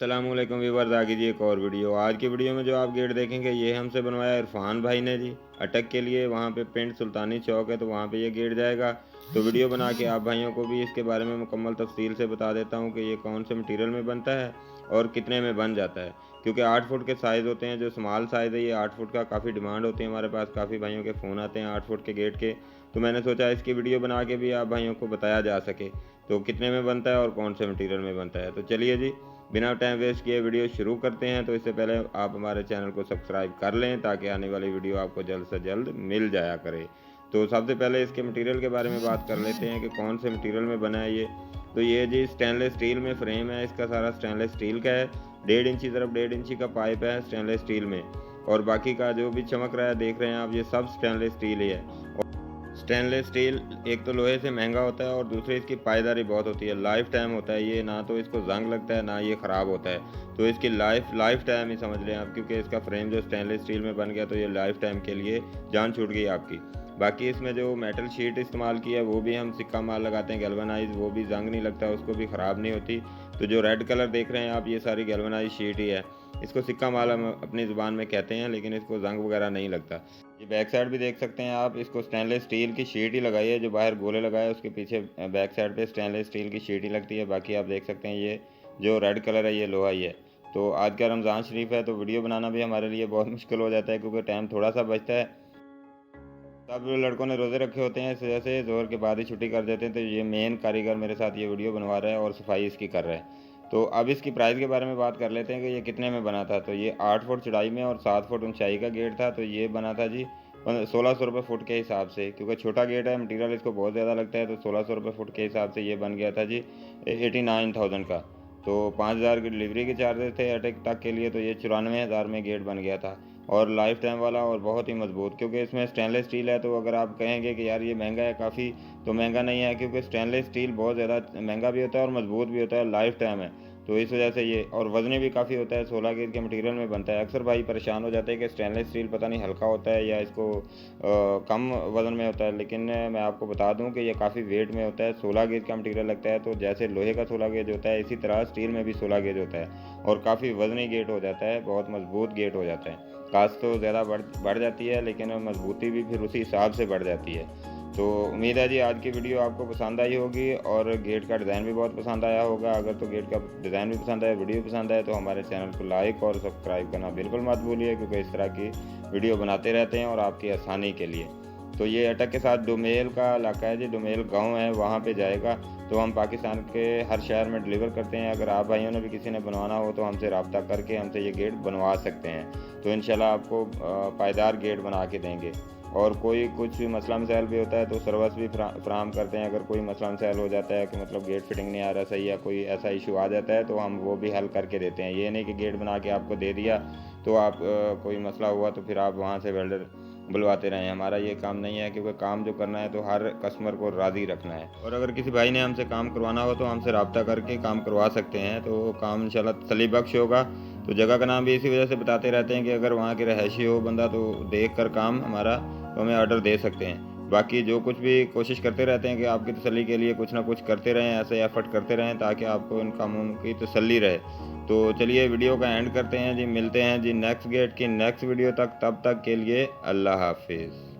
अस्सलाम वालेकुम व्यूअर्स, आगे जी एक और वीडियो। आज की वीडियो में जो आप गेट देखेंगे ये हमसे बनवाया इरफान भाई ने जी, अटक के लिए। वहाँ पे पिंड सुल्तानी चौक है तो वहाँ पे ये गेट जाएगा। तो वीडियो बना के आप भाइयों को भी इसके बारे में मुकम्मल तफसील से बता देता हूँ कि ये कौन से मटीरियल में बनता है और कितने में बन जाता है। क्योंकि 8 फुट के साइज़ होते हैं, जो स्मॉल साइज़ है ये 8 फुट का काफ़ी डिमांड होती है हमारे पास। काफ़ी भाइयों के फ़ोन आते हैं 8 फुट के गेट के। तो मैंने सोचा इसकी वीडियो बना के भी आप भाइयों को बताया जा सके तो कितने में बनता है और कौन से मटीरियल में बनता है। तो चलिए जी, बिना टाइम वेस्ट किए वीडियो शुरू करते हैं। तो इससे पहले आप हमारे चैनल को सब्सक्राइब कर लें ताकि आने वाली वीडियो आपको जल्द से जल्द मिल जाया करे। तो सबसे पहले इसके मटेरियल के बारे में बात कर लेते हैं कि कौन से मटेरियल में बना है ये। तो ये जी स्टेनलेस स्टील में फ्रेम है, इसका सारा स्टेनलेस स्टील का है। 1.5 इंची तरफ 1.5 इंची का पाइप है स्टेनलेस स्टील में, और बाकी का जो भी चमक रहा है देख रहे हैं आप, ये सब स्टेनलेस स्टील ही है। स्टेनलेस स्टील एक तो लोहे से महंगा होता है और दूसरी इसकी पायदारी बहुत होती है, लाइफ टाइम होता है ये। ना तो इसको जंग लगता है ना ये ख़राब होता है, तो इसकी लाइफ टाइम ही समझ लें आप। क्योंकि इसका फ्रेम जो स्टेनलेस स्टील में बन गया तो ये लाइफ टाइम के लिए जान छूट गई आपकी। बाकी इसमें जो मेटल शीट इस्तेमाल की है वो भी हम सिक्का माल लगाते हैं गैल्वेनाइज, वो भी जंग नहीं लगता, उसको भी ख़राब नहीं होती। तो जो रेड कलर देख रहे हैं आप, ये सारी गैल्वेनाइज शीट ही है। इसको सिक्का माल हम अपनी ज़ुबान में कहते हैं, लेकिन इसको जंग वगैरह नहीं लगता। ये बैक साइड भी देख सकते हैं आप, इसको स्टेनलेस स्टील की शीट ही लगाई है। जो बाहर गोले लगाए उसके पीछे बैक साइड पे स्टेनलेस स्टील की शीट ही लगती है। बाकी आप देख सकते हैं ये जो रेड कलर है ये लोहा ही है। तो आज का रमज़ान शरीफ है तो वीडियो बनाना भी हमारे लिए बहुत मुश्किल हो जाता है, क्योंकि टाइम थोड़ा सा बचता है। सब लड़कों ने रोज़े रखे होते हैं, इस वजह से ज़ोहर के बाद ही छुट्टी कर देते हैं। तो ये मेन कारीगर मेरे साथ ये वीडियो बनवा रहा है और सफाई इसकी कर रहा है। तो अब इसकी प्राइस के बारे में बात कर लेते हैं कि ये कितने में बना था। तो ये 8 फुट चौड़ाई में और 7 फुट ऊंचाई का गेट था। तो ये बना था जी 1600 रुपये फुट के हिसाब से। क्योंकि छोटा गेट है, मटीरियल इसको बहुत ज़्यादा लगता है, तो 1600 रुपये फुट के हिसाब से ये बन गया था जी 89,000 का। तो 5,000 की डिलीवरी के चार्जेस थे अटक तक के लिए, तो ये 94,000 में गेट बन गया था। और लाइफ टाइम वाला और बहुत ही मजबूत, क्योंकि इसमें स्टेनलेस स्टील है। तो अगर आप कहेंगे कि यार ये महंगा है काफ़ी, तो महंगा नहीं है, क्योंकि स्टेनलेस स्टील बहुत ज़्यादा महंगा भी होता है और मजबूत भी होता है, लाइफ टाइम है। तो इस वजह से ये, और वजनी भी काफ़ी होता है, 16 गेज के मटेरियल में बनता है। अक्सर भाई परेशान हो जाते हैं कि स्टेनलेस स्टील पता नहीं हल्का होता है या इसको कम वज़न में होता है, लेकिन मैं आपको बता दूं कि ये काफ़ी वेट में होता है। 16 गेज का मटेरियल लगता है, तो जैसे लोहे का 16 गेज होता है इसी तरह स्टील में भी 16 गेज होता है, और काफ़ी वजनी गेट हो जाता है, बहुत मजबूत गेट हो जाता है। कास्ट तो ज़्यादा बढ़ जाती है, लेकिन मजबूती भी फिर उसी हिसाब से बढ़ जाती है। तो उम्मीद है जी आज की वीडियो आपको पसंद आई होगी और गेट का डिज़ाइन भी बहुत पसंद आया होगा। अगर तो गेट का डिज़ाइन भी पसंद आया, वीडियो पसंद आए, तो हमारे चैनल को लाइक और सब्सक्राइब करना बिल्कुल मत भूलिए, क्योंकि इस तरह की वीडियो बनाते रहते हैं और आपकी आसानी के लिए। तो ये अटक के साथ डोमेल का इलाका है जी, डोमेल गाँव है, वहाँ पर जाएगा। तो हम पाकिस्तान के हर शहर में डिलीवर करते हैं। अगर आप भाइयों ने भी किसी ने बनवाना हो तो हमसे रब्ता करके हमसे ये गेट बनवा सकते हैं। तो इंशाल्लाह आपको पायदार गेट बना के देंगे। और कोई कुछ मसला मसाइल भी होता है तो सर्विस भी फ्राहम करते हैं। अगर कोई मसला मसाइल हो जाता है कि मतलब गेट फिटिंग नहीं आ रहा सही, या कोई ऐसा इशू आ जाता है, तो हम वो भी हल करके देते हैं। ये नहीं कि गेट बना के आपको दे दिया तो आप कोई मसला हुआ तो फिर आप वहाँ से वेल्डर बुलवाते रहें। हमारा ये काम नहीं है, क्योंकि काम जो करना है तो हर कस्टमर को राज़ी रखना है। और अगर किसी भाई ने हमसे काम करवाना हो तो हमसे रब्ता करके काम करवा सकते हैं। तो वो काम इंशाल्लाह तसल्ली बख्श होगा। तो जगह का नाम भी इसी वजह से बताते रहते हैं कि अगर वहाँ के रहायशी हो बंदा तो देख कर काम हमारा, तो हमें ऑर्डर दे सकते हैं। बाकी जो कुछ भी कोशिश करते रहते हैं कि आपकी तसल्ली के लिए कुछ ना कुछ करते रहें, ऐसे एफर्ट करते रहें ताकि आपको इन कामों की तसल्ली रहे। तो चलिए वीडियो का एंड करते हैं जी, मिलते हैं जी नेक्स्ट गेट की नेक्स्ट वीडियो तक। तब तक के लिए अल्लाह हाफिज़।